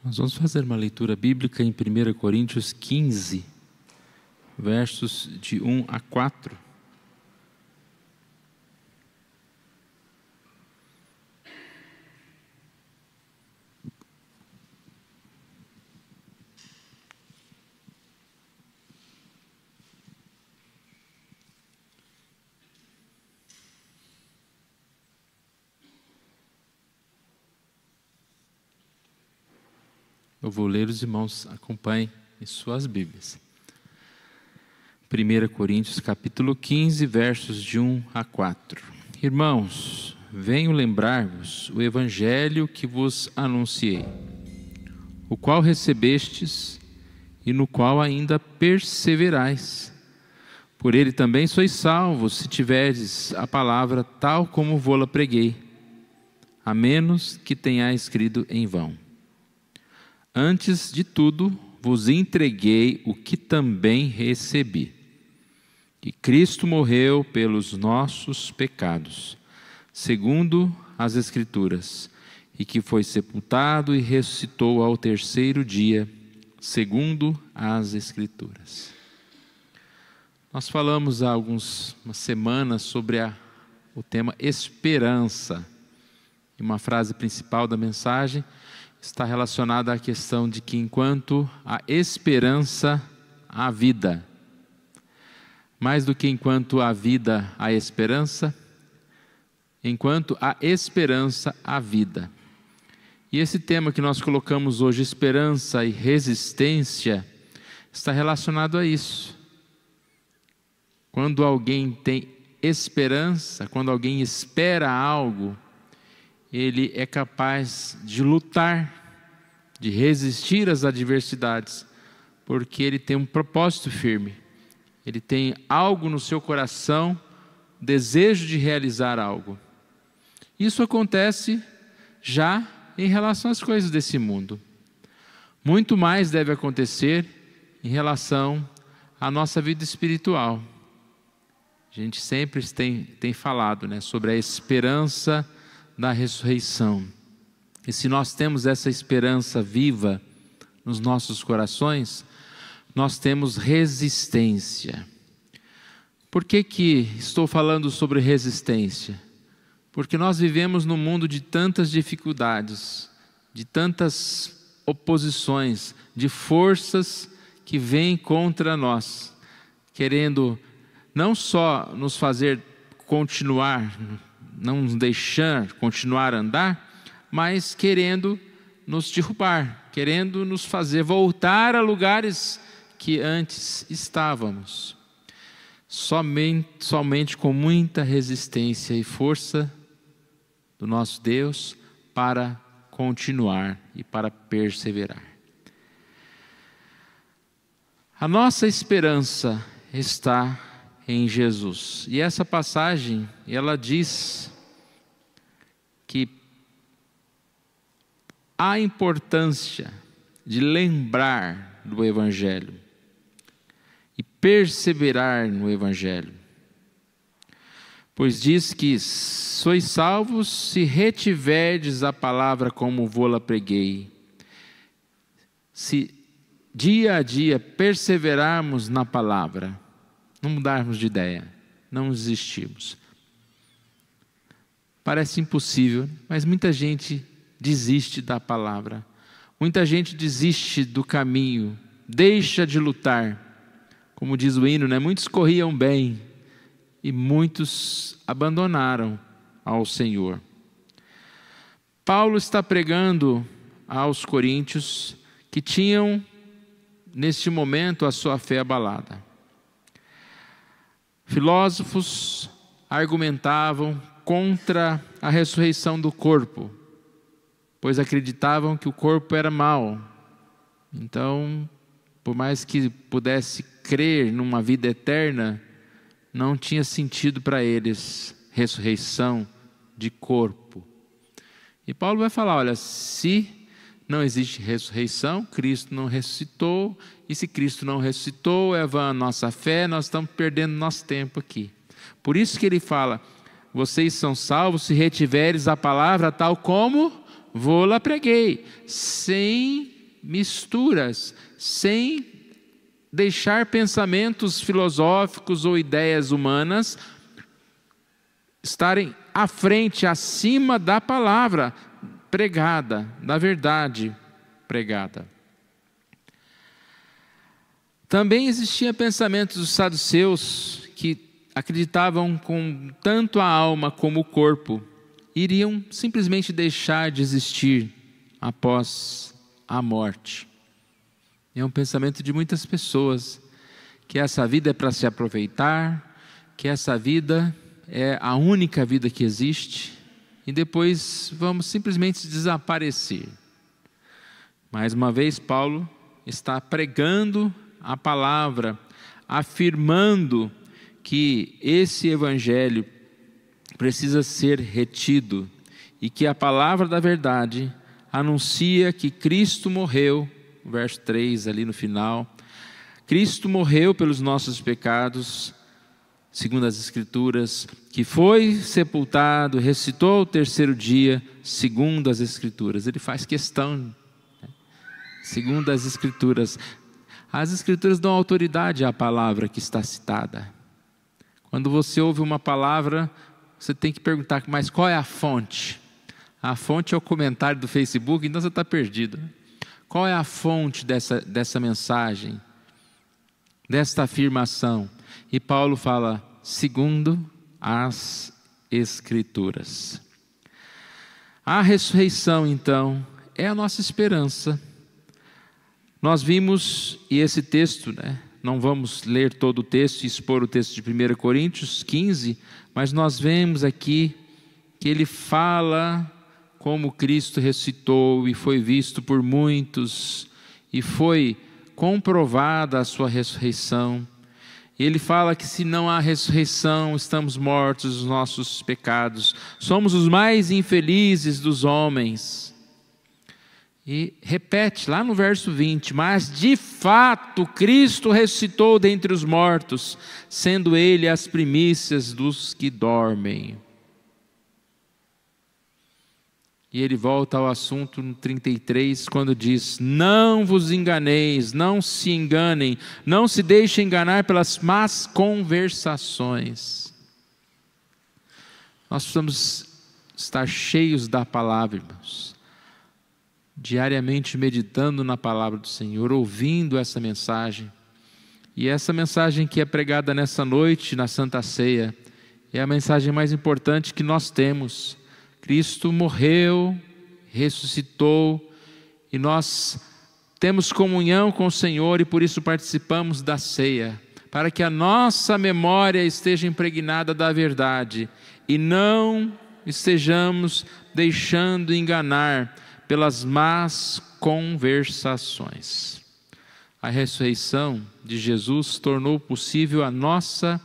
Nós vamos fazer uma leitura bíblica em 1 Coríntios 15, versos de 1 a 4. Eu vou ler, os irmãos acompanhem em suas Bíblias. 1 Coríntios capítulo 15, versos de 1 a 4. Irmãos, venho lembrar-vos o evangelho que vos anunciei, o qual recebestes e no qual ainda perseverais. Por ele também sois salvos, se tiverdes a palavra tal como vô-la preguei, a menos que tenhais crido em vão. Antes de tudo, vos entreguei o que também recebi, que Cristo morreu pelos nossos pecados, segundo as Escrituras, e que foi sepultado e ressuscitou ao terceiro dia, segundo as Escrituras. Nós falamos há algumas semanas sobre o tema esperança, e uma frase principal da mensagem está relacionada à questão de que enquanto há esperança, há vida. Mais do que enquanto há vida, há esperança, enquanto há esperança, há vida. E esse tema que nós colocamos hoje, esperança e resistência, está relacionado a isso. Quando alguém tem esperança, quando alguém espera algo, ele é capaz de lutar, de resistir às adversidades, porque ele tem um propósito firme, ele tem algo no seu coração, desejo de realizar algo. Isso acontece já em relação às coisas desse mundo. Muito mais deve acontecer em relação à nossa vida espiritual. A gente sempre tem falado, sobre a esperança da ressurreição. E se nós temos essa esperança viva nos nossos corações, nós temos resistência. Por que estou falando sobre resistência? Porque nós vivemos num mundo de tantas dificuldades, de tantas oposições, de forças que vêm contra nós, querendo não só nos fazer continuar, não nos deixar continuar a andar, mas querendo nos derrubar, querendo nos fazer voltar a lugares que antes estávamos. Somente com muita resistência e força do nosso Deus para continuar e para perseverar. A nossa esperança está em Jesus. E essa passagem, ela diz que há importância de lembrar do Evangelho e perseverar no Evangelho. Pois diz que sois salvos se retiverdes a palavra como vô-la preguei. Se dia a dia perseverarmos na palavra, não mudarmos de ideia, não desistirmos. Parece impossível, mas muita gente desiste da palavra. Muita gente desiste do caminho, deixa de lutar. Como diz o hino, muitos corriam bem e muitos abandonaram ao Senhor. Paulo está pregando aos coríntios que tinham, neste momento, a sua fé abalada. Filósofos argumentavam contra a ressurreição do corpo, pois acreditavam que o corpo era mau. Então, por mais que pudesse crer numa vida eterna, não tinha sentido para eles ressurreição de corpo. E Paulo vai falar, olha, se não existe ressurreição, Cristo não ressuscitou, e se Cristo não ressuscitou, é vã a nossa fé, nós estamos perdendo nosso tempo aqui. Por isso que ele fala, vocês são salvos se retiveres a palavra tal como vô-la preguei, sem misturas, sem deixar pensamentos filosóficos ou ideias humanas estarem à frente, acima da palavra pregada, da verdade pregada. Também existiam pensamentos dos saduceus que acreditavam com tanto a alma como o corpo iriam simplesmente deixar de existir após a morte. É um pensamento de muitas pessoas, que essa vida é para se aproveitar, que essa vida é a única vida que existe, e depois vamos simplesmente desaparecer. Mais uma vez, Paulo está pregando a palavra, afirmando que esse evangelho precisa ser retido, e que a palavra da verdade anuncia que Cristo morreu, verso 3 ali no final, Cristo morreu pelos nossos pecados, segundo as Escrituras, que foi sepultado, ressuscitou ao terceiro dia, segundo as Escrituras. Ele faz questão, né? Segundo as Escrituras. As Escrituras dão autoridade à palavra que está citada. Quando você ouve uma palavra, você tem que perguntar, mas qual é a fonte? A fonte é o comentário do Facebook, então você está perdido. Qual é a fonte dessa mensagem, desta afirmação? E Paulo fala, segundo as Escrituras. A ressurreição, então, é a nossa esperança. Nós vimos, e esse texto, não vamos ler todo o texto e expor o texto de 1 Coríntios 15, mas nós vemos aqui que ele fala como Cristo ressuscitou e foi visto por muitos, e foi comprovada a sua ressurreição. Ele fala que se não há ressurreição, estamos mortos dos nossos pecados, somos os mais infelizes dos homens. E repete lá no verso 20, mas de fato Cristo ressuscitou dentre os mortos, sendo Ele as primícias dos que dormem. E ele volta ao assunto no 33, quando diz, não vos enganeis, não se enganem, não se deixem enganar pelas más conversações. Nós precisamos estar cheios da palavra, irmãos. Diariamente meditando na palavra do Senhor, ouvindo essa mensagem. E essa mensagem que é pregada nessa noite, na Santa Ceia, é a mensagem mais importante que nós temos. Cristo morreu, ressuscitou, e nós temos comunhão com o Senhor e por isso participamos da ceia, para que a nossa memória esteja impregnada da verdade e não estejamos deixando enganar pelas más conversações. A ressurreição de Jesus tornou possível a nossa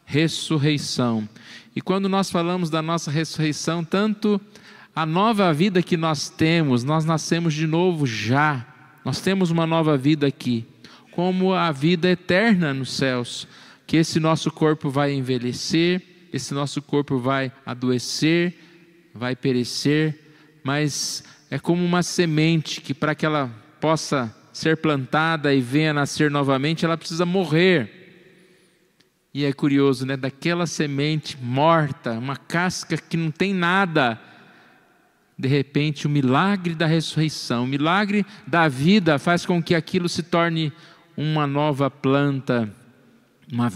ressurreição. E quando nós falamos da nossa ressurreição, tanto a nova vida que nós temos, nós nascemos de novo já, nós temos uma nova vida aqui, como a vida eterna nos céus, que esse nosso corpo vai envelhecer, esse nosso corpo vai adoecer, vai perecer, mas é como uma semente que para que ela possa ser plantada e venha nascer novamente, ela precisa morrer. E é curioso, daquela semente morta, uma casca que não tem nada, de repente o milagre da ressurreição, o milagre da vida faz com que aquilo se torne uma nova planta, uma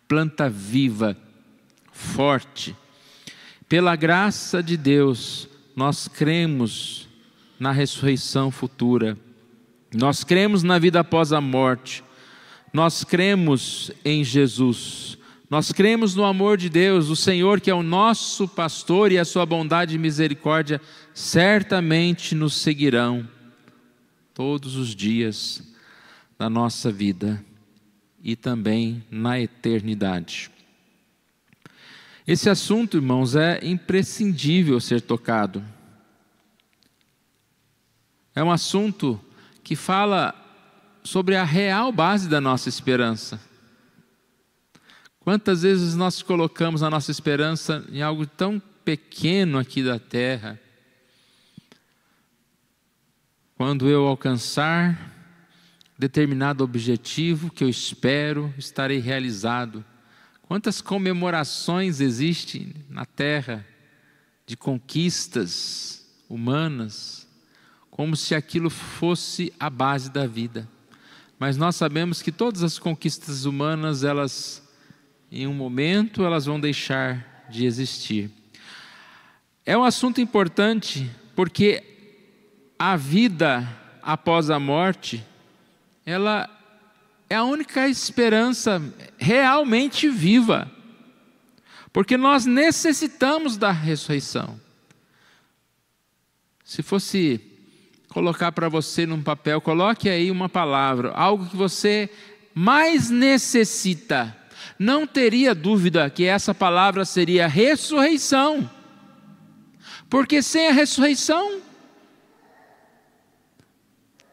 planta viva, forte. Pela graça de Deus, nós cremos na ressurreição futura, nós cremos na vida após a morte, nós cremos em Jesus, nós cremos no amor de Deus, o Senhor que é o nosso pastor e a sua bondade e misericórdia certamente nos seguirão todos os dias da nossa vida e também na eternidade. Esse assunto, irmãos, é imprescindível ser tocado. É um assunto que fala sobre a real base da nossa esperança. Quantas vezes nós colocamos a nossa esperança em algo tão pequeno aqui da terra? quando eu alcançar determinado objetivo que eu espero, estarei realizado. Quantas comemorações existem na terra de conquistas humanas, como se aquilo fosse a base da vida. Mas nós sabemos que todas as conquistas humanas, elas, em um momento, elas vão deixar de existir. É um assunto importante, porque a vida após a morte, ela é a única esperança realmente viva, porque nós necessitamos da ressurreição. Se fosse colocar para você num papel, coloque aí uma palavra, algo que você mais necessita, não teria dúvida que essa palavra seria ressurreição, porque sem a ressurreição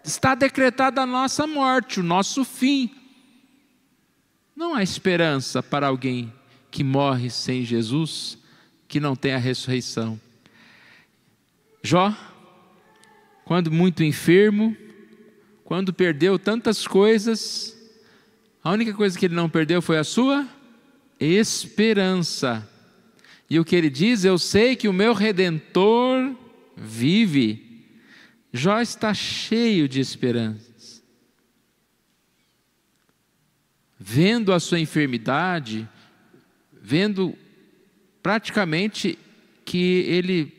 está decretada a nossa morte, o nosso fim. Não há esperança para alguém que morre sem Jesus, que não tem a ressurreição. Jó, quando muito enfermo, quando perdeu tantas coisas, a única coisa que ele não perdeu foi a sua esperança. E o que ele diz: eu sei que o meu Redentor vive. Jó está cheio de esperanças. Vendo a sua enfermidade, vendo praticamente que ele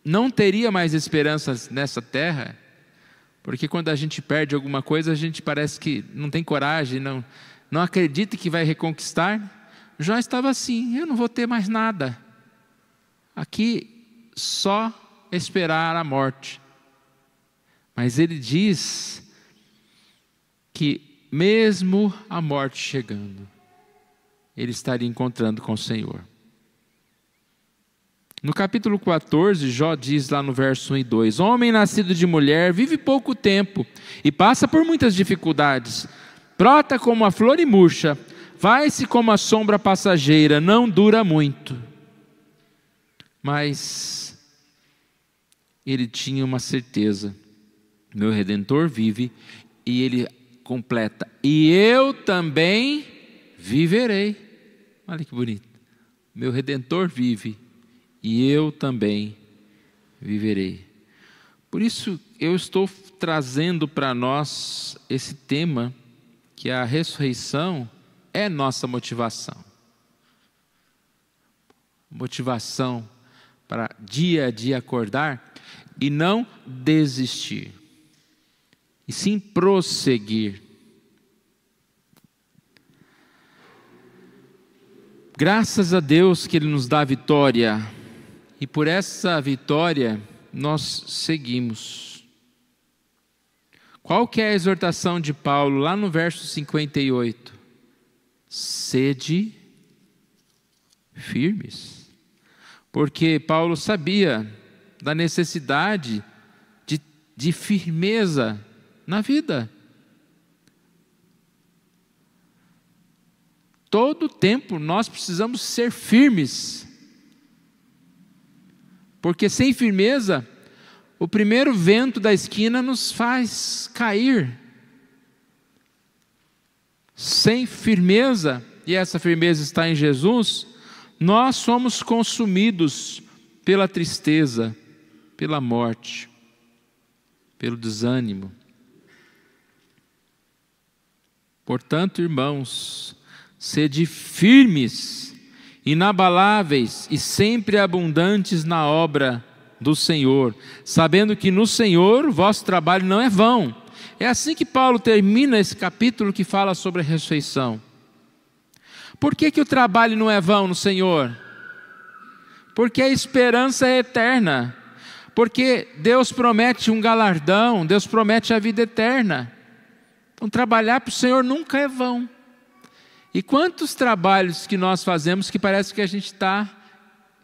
não teria mais esperanças nessa terra, porque quando a gente perde alguma coisa, a gente parece que não tem coragem, não acredita que vai reconquistar. Jó estava assim: eu não vou ter mais nada, aqui só esperar a morte. Mas ele diz que mesmo a morte chegando, ele estaria encontrando com o Senhor. No capítulo 14, Jó diz lá no verso 1 e 2: homem nascido de mulher vive pouco tempo e passa por muitas dificuldades. Brota como a flor e murcha, vai-se como a sombra passageira, não dura muito. Mas ele tinha uma certeza: meu Redentor vive, e ele completa: e eu também viverei. Olha que bonito. Meu Redentor vive, e eu também viverei. Por isso eu estou trazendo para nós esse tema, que a ressurreição é nossa motivação. Motivação para dia a dia acordar e não desistir, e sim prosseguir. Graças a Deus que Ele nos dá vitória, e por essa vitória nós seguimos. Qual que é a exortação de Paulo lá no verso 58? Sede firmes. Porque Paulo sabia da necessidade de firmeza na vida. Todo tempo nós precisamos ser firmes, porque sem firmeza, o primeiro vento da esquina nos faz cair. Sem firmeza, e essa firmeza está em Jesus, nós somos consumidos pela tristeza, pela morte, pelo desânimo. Portanto, irmãos, sede firmes, inabaláveis e sempre abundantes na obra do Senhor, sabendo que no Senhor o vosso trabalho não é vão. É assim que Paulo termina esse capítulo que fala sobre a ressurreição. Por que o trabalho não é vão no Senhor? Porque a esperança é eterna. Porque Deus promete um galardão, Deus promete a vida eterna. Então trabalhar para o Senhor nunca é vão. E quantos trabalhos que nós fazemos que parece que a gente está,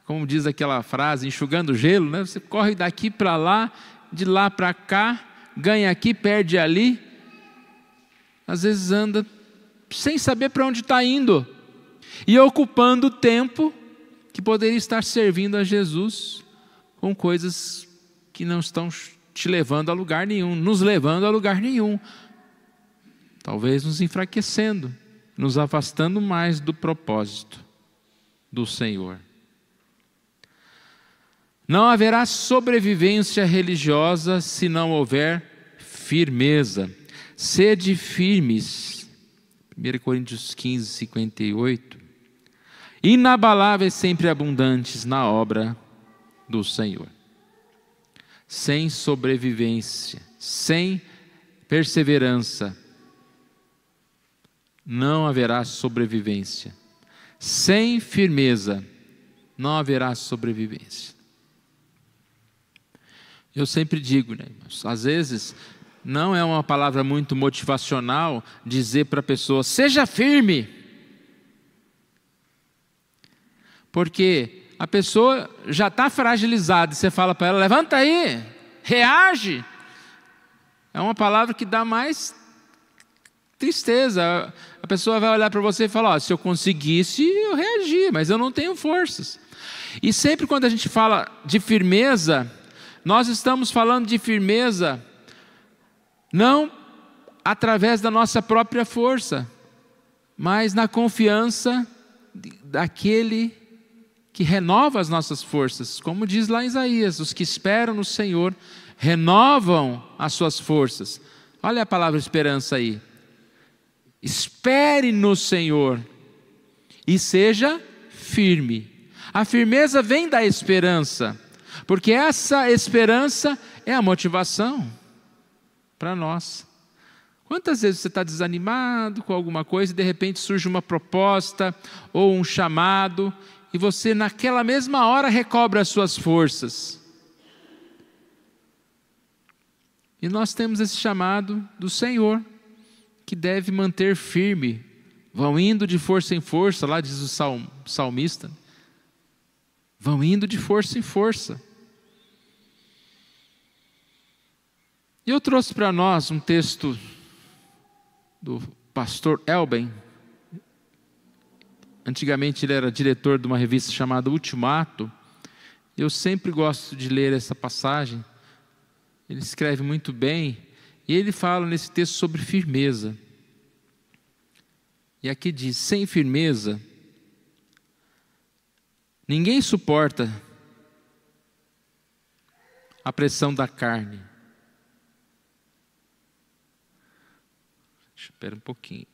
como diz aquela frase, enxugando gelo, né? Você corre daqui para lá, de lá para cá, ganha aqui, perde ali. Às vezes anda sem saber para onde está indo, e ocupando o tempo que poderia estar servindo a Jesus com coisas que não estão te levando a lugar nenhum, nos levando a lugar nenhum. Talvez nos enfraquecendo, nos afastando mais do propósito do Senhor. Não haverá sobrevivência religiosa se não houver firmeza. Sede firmes. 1 Coríntios 15, 58. Inabaláveis, sempre abundantes na obra do Senhor. Sem sobrevivência, sem perseverança, não haverá sobrevivência. Sem firmeza, não haverá sobrevivência. Eu sempre digo, né, irmãos, às vezes não é uma palavra muito motivacional dizer para a pessoa, seja firme. Porque a pessoa já está fragilizada, e você fala para ela, levanta aí, reage. É uma palavra que dá mais tristeza. A pessoa vai olhar para você e falar, se eu conseguisse, eu reagia, mas eu não tenho forças. E sempre quando a gente fala de firmeza, nós estamos falando de firmeza, não através da nossa própria força, mas na confiança daquele que renova as nossas forças. Como diz lá em Isaías, os que esperam no Senhor renovam as suas forças. Olha a palavra esperança aí. Espere no Senhor e seja firme. A firmeza vem da esperança, porque essa esperança é a motivação para nós. Quantas vezes você está desanimado com alguma coisa e de repente surge uma proposta ou um chamado e você naquela mesma hora recobra as suas forças? E nós temos esse chamado do Senhor, que deve manter firme, vão indo de força em força, lá diz o salmista, vão indo de força em força. E eu trouxe para nós um texto do pastor Elben. Antigamente ele era diretor de uma revista chamada Ultimato. Eu sempre gosto de ler essa passagem. Ele escreve muito bem. E ele fala nesse texto sobre firmeza. E aqui diz, sem firmeza, ninguém suporta a pressão da carne. Espera um pouquinho.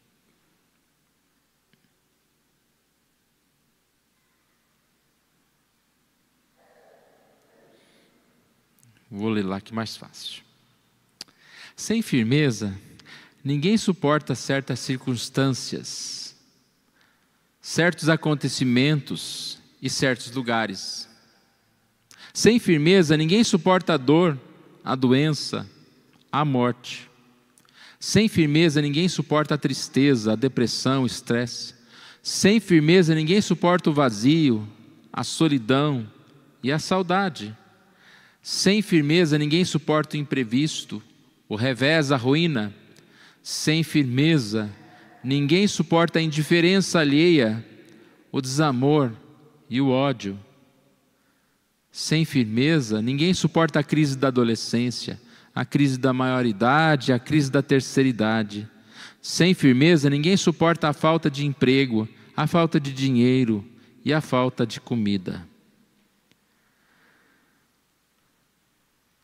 Vou ler lá que é mais fácil. Sem firmeza, ninguém suporta certas circunstâncias, certos acontecimentos e certos lugares. Sem firmeza, ninguém suporta a dor, a doença, a morte. Sem firmeza, ninguém suporta a tristeza, a depressão, o estresse. Sem firmeza, ninguém suporta o vazio, a solidão e a saudade. Sem firmeza, ninguém suporta o imprevisto, o revés, a ruína. Sem firmeza, ninguém suporta a indiferença alheia, o desamor e o ódio. Sem firmeza, ninguém suporta a crise da adolescência, a crise da maioridade, a crise da terceira idade. Sem firmeza, ninguém suporta a falta de emprego, a falta de dinheiro e a falta de comida.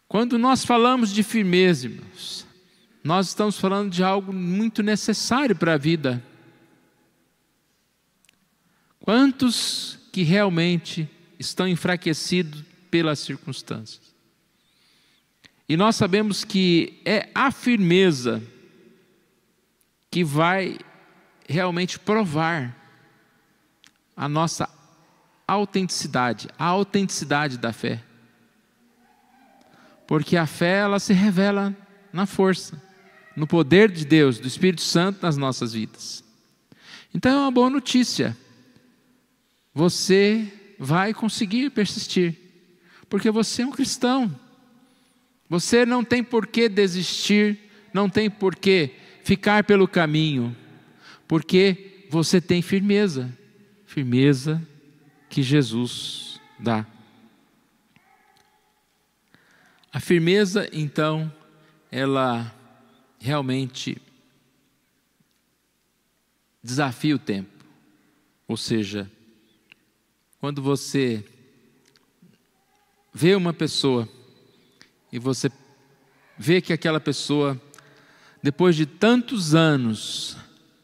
Quando nós falamos de firmeza, irmãos, nós estamos falando de algo muito necessário para a vida. Quantos que realmente estão enfraquecidos pelas circunstâncias? E nós sabemos que é a firmeza que vai realmente provar a nossa autenticidade, a autenticidade da fé. Porque a fé, ela se revela na força, no poder de Deus, do Espírito Santo nas nossas vidas. Então é uma boa notícia. Você vai conseguir persistir, porque você é um cristão. Você não tem por que desistir, não tem por que ficar pelo caminho, porque você tem firmeza, firmeza que Jesus dá. A firmeza, então, ela realmente desafia o tempo. Ou seja, quando você vê uma pessoa e você vê que aquela pessoa, depois de tantos anos,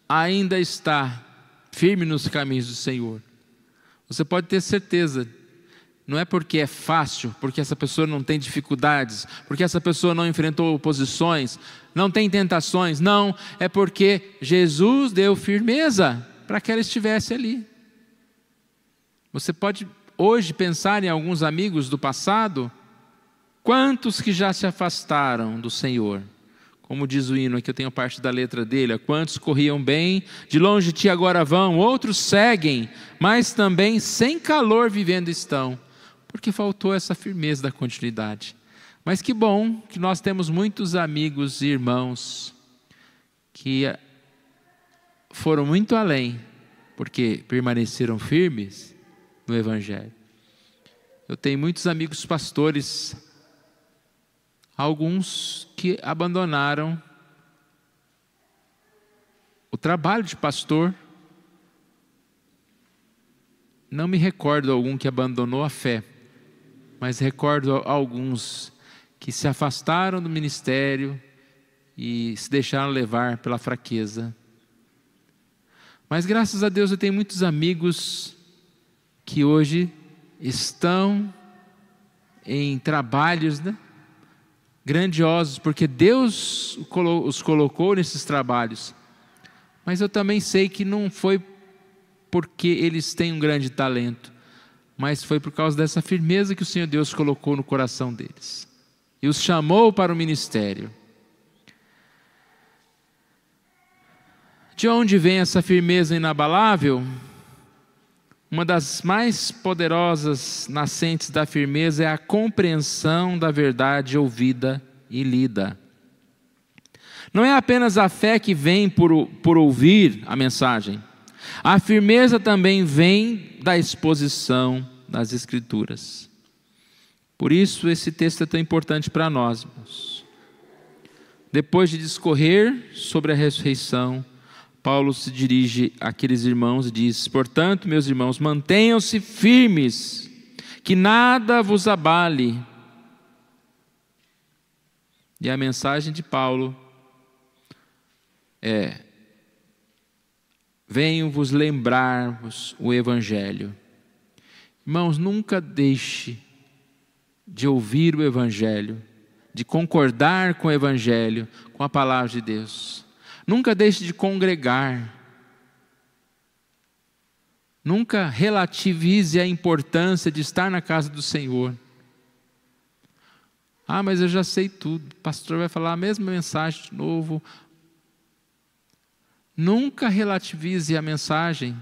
ainda está firme nos caminhos do Senhor, você pode ter certeza. Não é porque é fácil, porque essa pessoa não tem dificuldades, porque essa pessoa não enfrentou oposições, não tem tentações. Não, é porque Jesus deu firmeza para que ela estivesse ali. Você pode hoje pensar em alguns amigos do passado, quantos que já se afastaram do Senhor. Como diz o hino, aqui eu tenho parte da letra dele: quantos corriam bem, de longe de ti agora vão, outros seguem, mas também sem calor vivendo estão. Porque faltou essa firmeza da continuidade. Mas que bom que nós temos muitos amigos e irmãos que foram muito além, porque permaneceram firmes no Evangelho. Eu tenho muitos amigos pastores, alguns que abandonaram o trabalho de pastor. Não me recordo algum que abandonou a fé, mas recordo alguns que se afastaram do ministério e se deixaram levar pela fraqueza. Mas graças a Deus eu tenho muitos amigos que hoje estão em trabalhos, grandiosos, porque Deus os colocou nesses trabalhos. Mas eu também sei que não foi porque eles têm um grande talento, mas foi por causa dessa firmeza que o Senhor Deus colocou no coração deles e os chamou para o ministério. De onde vem essa firmeza inabalável? Uma das mais poderosas nascentes da firmeza é a compreensão da verdade ouvida e lida. Não é apenas a fé que vem por ouvir a mensagem. A firmeza também vem da exposição das Escrituras. Por isso esse texto é tão importante para nós, irmãos. Depois de discorrer sobre a ressurreição, Paulo se dirige àqueles irmãos e diz: portanto, meus irmãos, mantenham-se firmes, que nada vos abale. E a mensagem de Paulo é: venho vos lembrar-vos o Evangelho. Irmãos, nunca deixe de ouvir o Evangelho, de concordar com o Evangelho, com a palavra de Deus. Nunca deixe de congregar. Nunca relativize a importância de estar na casa do Senhor. Ah, mas eu já sei tudo. O pastor vai falar a mesma mensagem de novo. Nunca relativize a mensagem,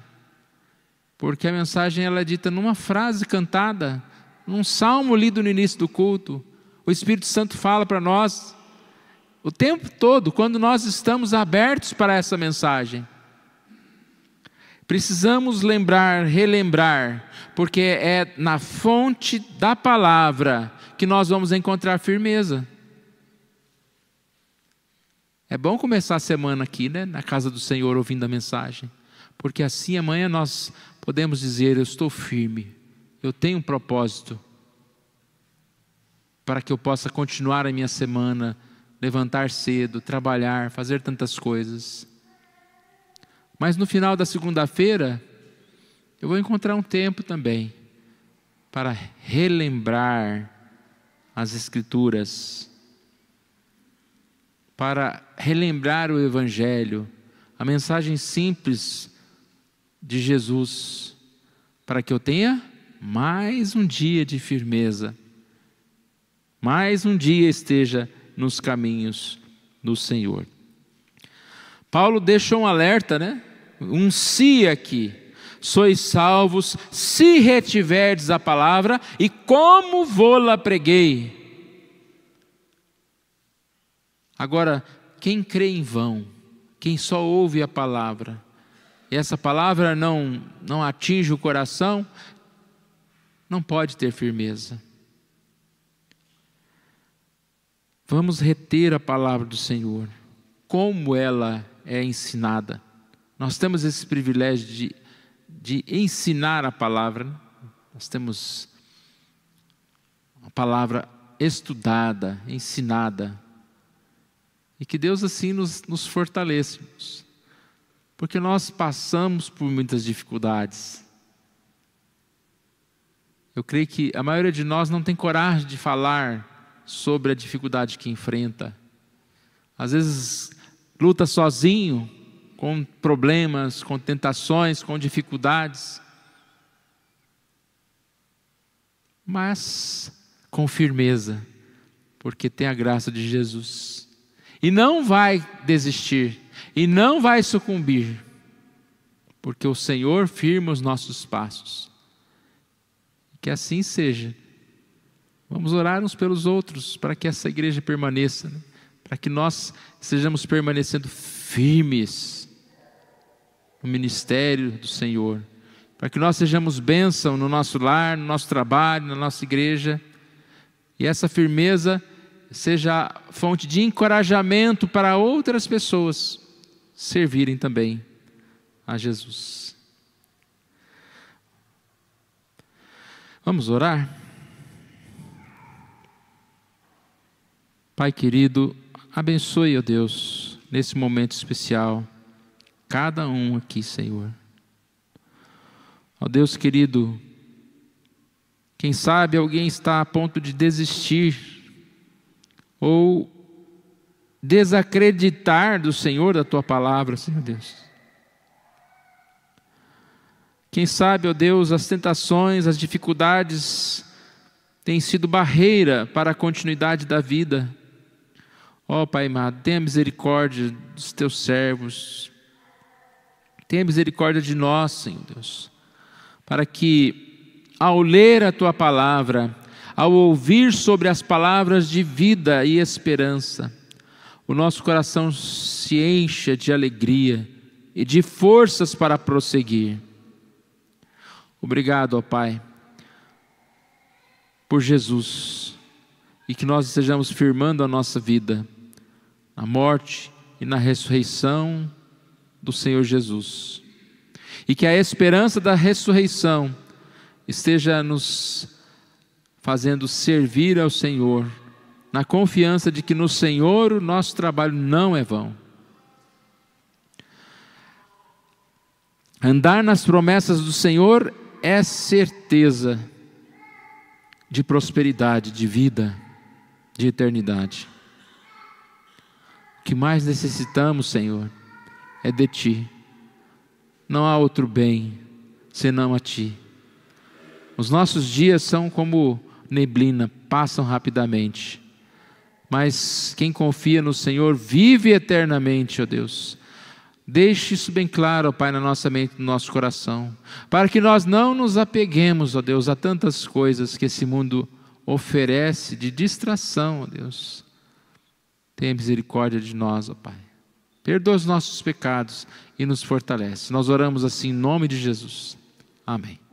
porque a mensagem ela é dita numa frase cantada, num salmo lido no início do culto. O Espírito Santo fala para nós o tempo todo, quando nós estamos abertos para essa mensagem. Precisamos lembrar, relembrar, porque é na fonte da palavra que nós vamos encontrar firmeza. É bom começar a semana aqui, na casa do Senhor, ouvindo a mensagem, porque assim amanhã nós podemos dizer: eu estou firme, eu tenho um propósito, para que eu possa continuar a minha semana, levantar cedo, trabalhar, fazer tantas coisas. Mas no final da segunda-feira, eu vou encontrar um tempo também, para relembrar as Escrituras, para relembrar o Evangelho, a mensagem simples de Jesus, para que eu tenha mais um dia de firmeza, mais um dia esteja nos caminhos do Senhor. Paulo deixa um alerta, um se aqui: sois salvos se retiverdes a palavra e como vô-la preguei. Agora, quem crê em vão, quem só ouve a palavra, e essa palavra não atinge o coração, não pode ter firmeza. Vamos reter a palavra do Senhor, como ela é ensinada. Nós temos esse privilégio de ensinar a palavra. Nós temos a palavra estudada, ensinada. E que Deus assim nos fortaleça, porque nós passamos por muitas dificuldades. Eu creio que a maioria de nós não tem coragem de falar sobre a dificuldade que enfrenta. Às vezes luta sozinho, com problemas, com tentações, com dificuldades. Mas com firmeza, porque tem a graça de Jesus. E não vai desistir, e não vai sucumbir, porque o Senhor firma os nossos passos. Que assim seja. Vamos orar uns pelos outros, para que essa igreja permaneça, né? Para que nós estejamos permanecendo firmes no ministério do Senhor, para que nós sejamos bênção no nosso lar, no nosso trabalho, na nossa igreja, e essa firmeza seja fonte de encorajamento para outras pessoas servirem também a Jesus. Vamos orar? Pai querido, abençoe, ó Deus, nesse momento especial, cada um aqui, Senhor. Ó Deus querido, quem sabe alguém está a ponto de desistir, ou desacreditar do Senhor, da Tua palavra, Senhor Deus. Quem sabe, ó Deus, as tentações, as dificuldades têm sido barreira para a continuidade da vida. Ó Pai amado, tenha misericórdia dos Teus servos, tenha misericórdia de nós, Senhor Deus, para que ao ler a Tua palavra, ao ouvir sobre as palavras de vida e esperança, o nosso coração se encha de alegria e de forças para prosseguir. Obrigado, ó Pai, por Jesus, e que nós estejamos firmando a nossa vida na morte e na ressurreição do Senhor Jesus, e que a esperança da ressurreição esteja nos fazendo servir ao Senhor, na confiança de que no Senhor o nosso trabalho não é vão. Andar nas promessas do Senhor é certeza de prosperidade, de vida, de eternidade. O que mais necessitamos, Senhor, é de Ti. Não há outro bem senão a Ti. Os nossos dias são como neblina, passam rapidamente. Mas quem confia no Senhor vive eternamente, ó Deus. Deixe isso bem claro, ó Pai, na nossa mente, no nosso coração, para que nós não nos apeguemos, ó Deus, a tantas coisas que esse mundo oferece de distração, ó Deus. Tenha misericórdia de nós, ó Pai. Perdoa os nossos pecados e nos fortalece. Nós oramos assim em nome de Jesus. Amém.